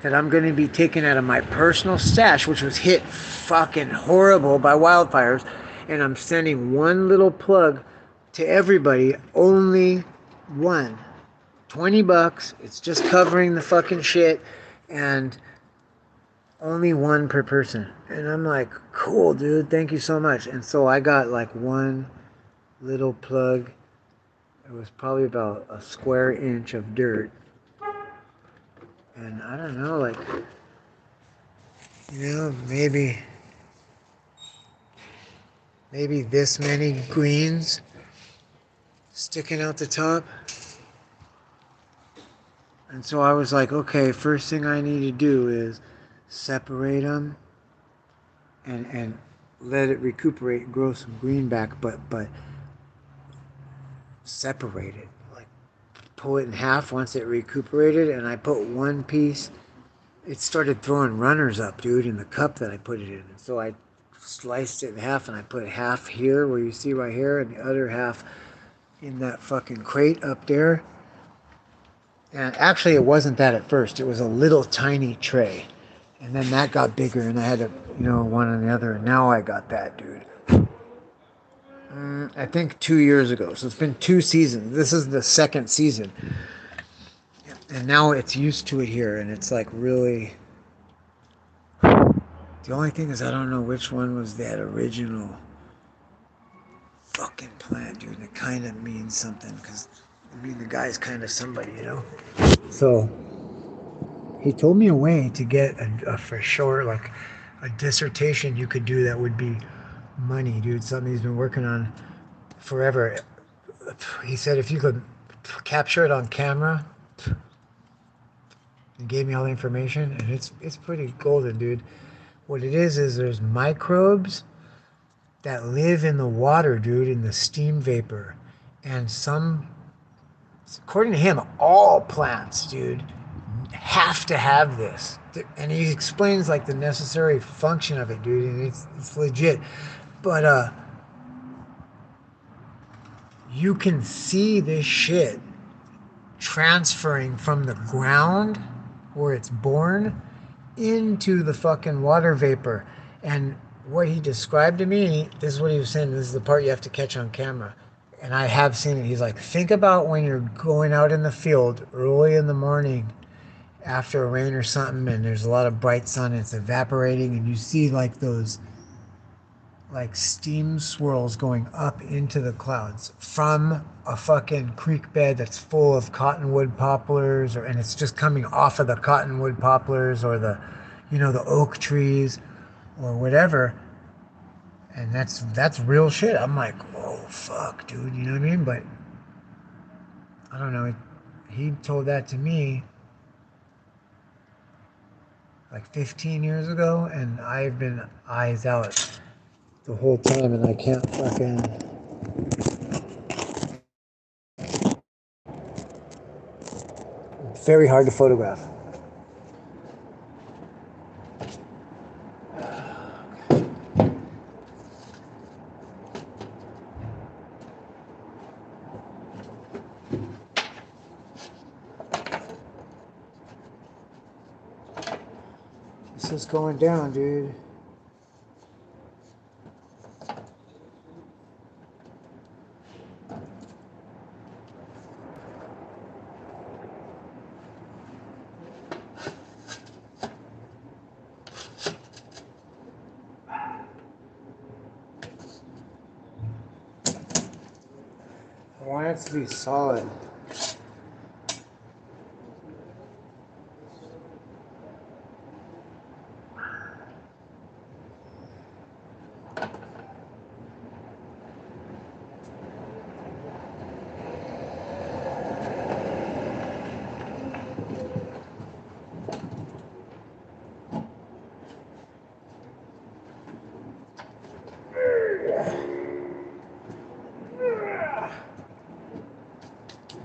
that I'm gonna be taking out of my personal stash, which was hit fucking horrible by wildfires, and I'm sending one little plug to everybody, only one." $20. It's just covering the fucking shit, and only one per person. And I'm like, cool, dude, thank you so much. And so I got like one little plug. It was probably about a square inch of dirt. And I don't know, like, maybe this many greens sticking out the top. And so I was like, okay, first thing I need to do is separate them and let it recuperate and grow some green back, but separate it. Like pull it in half once it recuperated, and I put one piece. It started throwing runners up, dude, in the cup that I put it in. And so I sliced it in half and I put half here where you see right here and the other half in that fucking crate up there. And actually, it wasn't that at first. It was a little tiny tray. And then that got bigger, and I had to, one on the other. And now I got that, dude. I think 2 years ago. So it's been 2 seasons. This is the second season. And now it's used to it here, and it's like really. The only thing is, I don't know which one was that original fucking plant, dude. It kind of means something, because, the guy's kind of somebody, So. He told me a way to get for sure, like a dissertation you could do that would be money, dude. Something he's been working on forever. He said if you could capture it on camera, and gave me all the information, and it's pretty golden, dude. What it is there's microbes that live in the water, dude, in the steam vapor. And some, according to him, all plants, dude, have to have this. And he explains like the necessary function of it, dude, and it's legit. But you can see this shit transferring from the ground where it's born into the fucking water vapor. And what he described to me, this is what he was saying, this is the part you have to catch on camera. And I have seen it. He's like, think about when you're going out in the field early in the morning after a rain or something, and there's a lot of bright sun and it's evaporating, and you see like those like steam swirls going up into the clouds from a fucking creek bed that's full of cottonwood poplars, or and it's just coming off of the cottonwood poplars or the, you know, the oak trees or whatever. And that's real shit. I'm like, oh fuck, dude, you know what I mean? But I don't know. He told that to me like 15 years ago, and I've been eyes out the whole time, and I can't fucking. Very hard to photograph. This is going down, dude. I want it to be solid.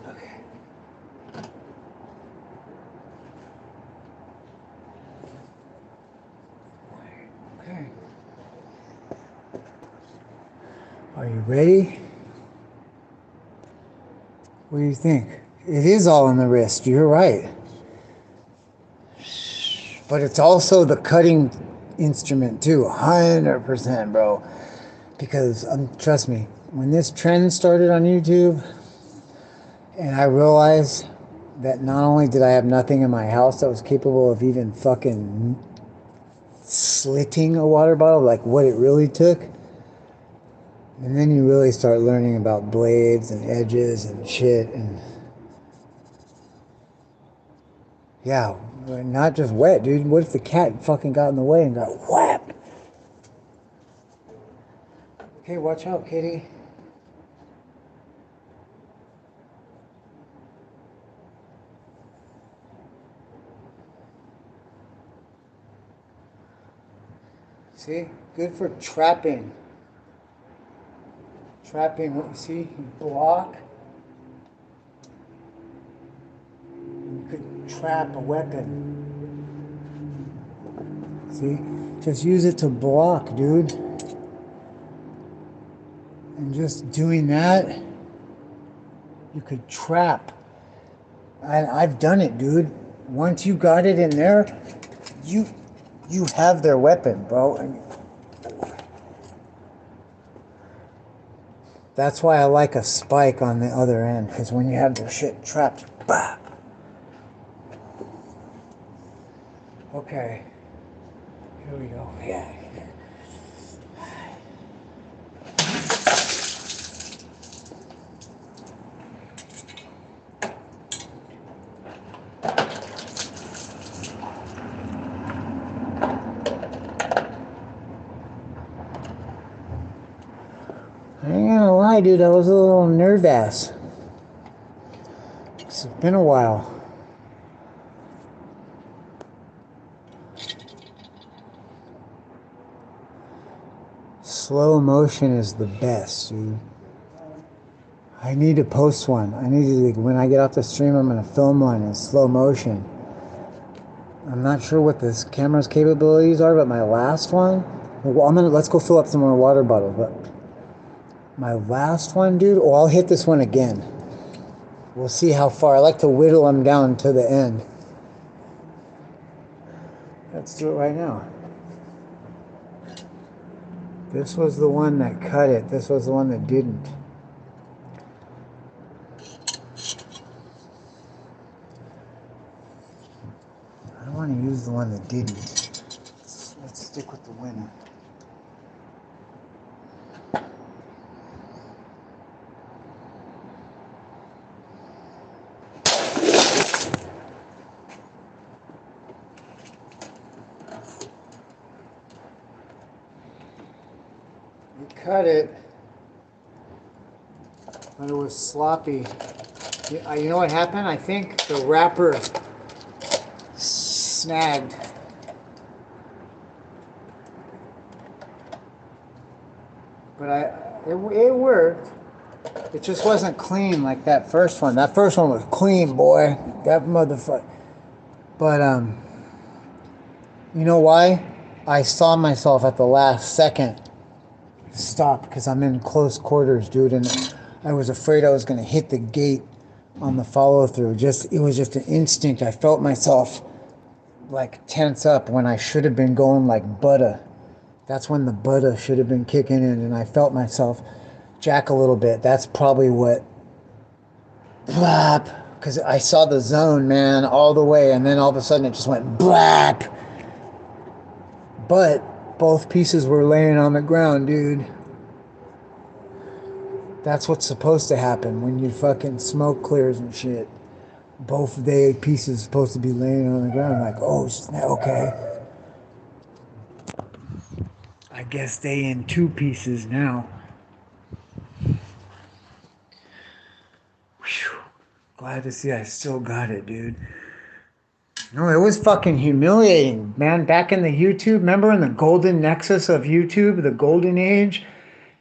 Okay. Okay. Are you ready? What do you think? It is all in the wrist. You're right. But it's also the cutting instrument too. 100%, bro. Because trust me, when this trend started on YouTube, and I realized that not only did I have nothing in my house that was capable of even fucking slitting a water bottle, like what it really took. And then you really start learning about blades and edges and shit. And yeah, not just wet, dude. What if the cat fucking got in the way and got whacked? Okay, watch out, kitty. See? Good for trapping. Trapping, what you see? You block. You could trap a weapon. See? Just use it to block, dude. And just doing that, you could trap. I've done it, dude. Once you got it in there, you you have their weapon, bro. And that's why I like a spike on the other end, because when you have their shit trapped, bah. Okay, here we go. Yeah. I ain't gonna lie, dude, I was a little nervous. It's been a while. Slow motion is the best, dude. I need to post one. I need to, like, when I get off the stream, I'm gonna film one in slow motion. I'm not sure what this camera's capabilities are, but my last one, well, let's go fill up some more water bottles. But my last one, dude, oh, I'll hit this one again. We'll see how far. I like to whittle them down to the end. Let's do it right now. This was the one that cut it. This was the one that didn't. I don't want to use the one that didn't. Let's stick with the winner. We cut it, but it was sloppy. You know what happened? I think the wrapper snagged. But it worked. It just wasn't clean like that first one. That first one was clean, boy. That motherfucker. But you know why? I saw myself at the last second stop because I'm in close quarters, dude, and I was afraid I was gonna hit the gate on the follow through. It was just an instinct. I felt myself like tense up when I should have been going like butter. That's when the butter should have been kicking in, and I felt myself jack a little bit. That's probably what. Blap, because I saw the zone, man, all the way, and then all of a sudden it just went blap. But both pieces were laying on the ground, dude. That's what's supposed to happen when you fucking smoke clears and shit. Both the pieces supposed to be laying on the ground, like, oh, okay. I guess they in two pieces now. Whew. Glad to see I still got it, dude. No, it was fucking humiliating, man. Back in the YouTube, remember in the golden nexus of YouTube, the golden age,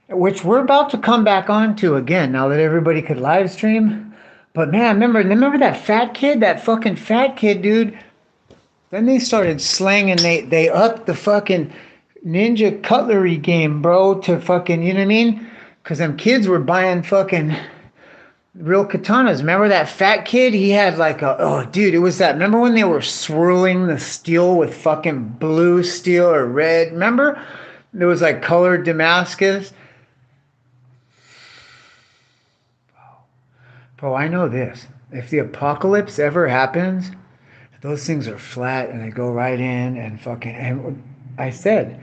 which we're about to come back onto again now that everybody could live stream. But man, remember that fat kid, that fucking fat kid, dude. Then they started slanging. They upped the fucking ninja cutlery game, bro, to fucking, you know what I mean? Because them kids were buying fucking real katanas. Remember that fat kid? He had like a, oh, dude, it was that. Remember when they were swirling the steel with fucking blue steel or red? Remember? There was like colored Damascus. Bro, I know this. If the apocalypse ever happens, those things are flat and they go right in and fucking. And I said,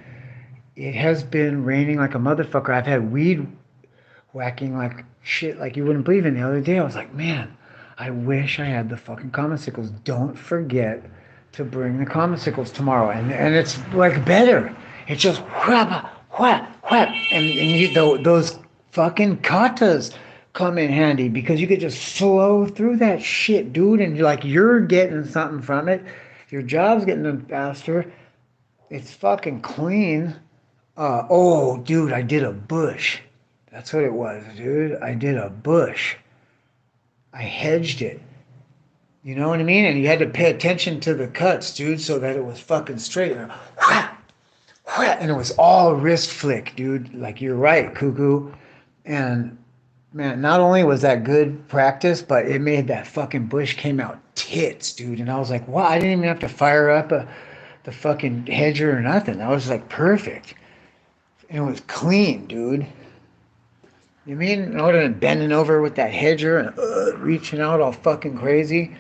it has been raining like a motherfucker. I've had weed whacking like shit like you wouldn't believe in the other day. I was like, man, I wish I had the fucking commonsicles. Don't forget to bring the commonsicles tomorrow. And it's like better. It's just whap, whap, whap. Those fucking katas come in handy because you could just flow through that shit, dude. And you're getting something from it. Your job's getting done faster. It's fucking clean. Oh, dude, I did a bush. That's what it was, dude. I did a bush. I hedged it. You know what I mean? And you had to pay attention to the cuts, dude, so that it was fucking straight. And it was all wrist flick, dude. Like, you're right, cuckoo. And, man, not only was that good practice, but it made that fucking bush came out tits, dude. And I was like, wow, I didn't even have to fire up the fucking hedger or nothing. That was, like, perfect. And it was clean, dude. You mean I would have been bending over with that hedger and reaching out all fucking crazy?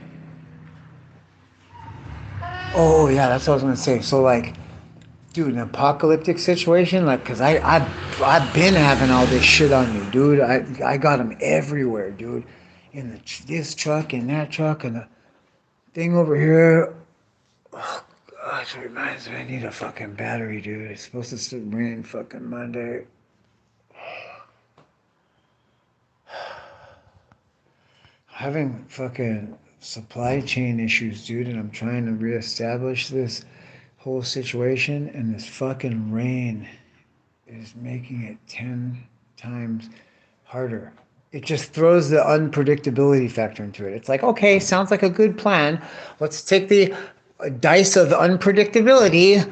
Oh yeah, that's what I was gonna say. So like, dude, an apocalyptic situation, like, cause I've been having all this shit on me, dude. I got them everywhere, dude. In this truck, in that truck, and the thing over here. Oh gosh, it reminds me I need a fucking battery, dude. It's supposed to start raining fucking Monday. Having fucking supply chain issues, dude, and I'm trying to reestablish this whole situation, and this fucking rain is making it 10 times harder. It just throws the unpredictability factor into it. It's like, okay, sounds like a good plan. Let's take the dice of unpredictability,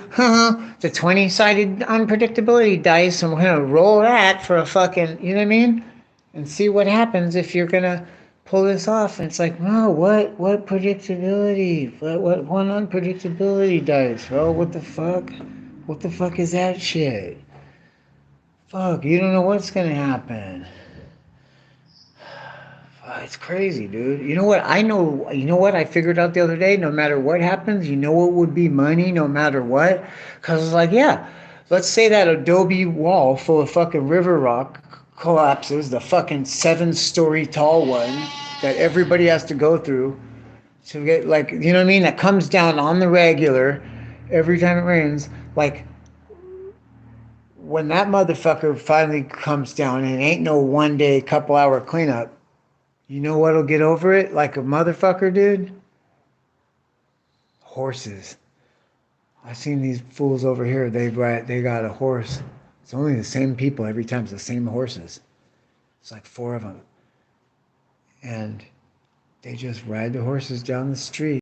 the 20-sided unpredictability dice, and we're going to roll that for a fucking, you know what I mean? And see what happens if you're going to pull this off. And it's like, no, what predictability? What one unpredictability dice, bro? What the fuck? What the fuck is that shit? Fuck, you don't know what's going to happen. It's crazy, dude. You know what? I know. You know what I figured out the other day? No matter what happens, you know what would be money no matter what? Because it's like, yeah, let's say that adobe wall full of fucking river rock collapses, the fucking 7-story tall one that everybody has to go through to get, like, you know what I mean? That comes down on the regular every time it rains. Like, when that motherfucker finally comes down and it ain't no 1 day, couple hour cleanup, you know what'll get over it like a motherfucker, dude? Horses. I've seen these fools over here. They got a horse. It's only the same people every time. It's the same horses. It's like 4 of them, and they just ride the horses down the street.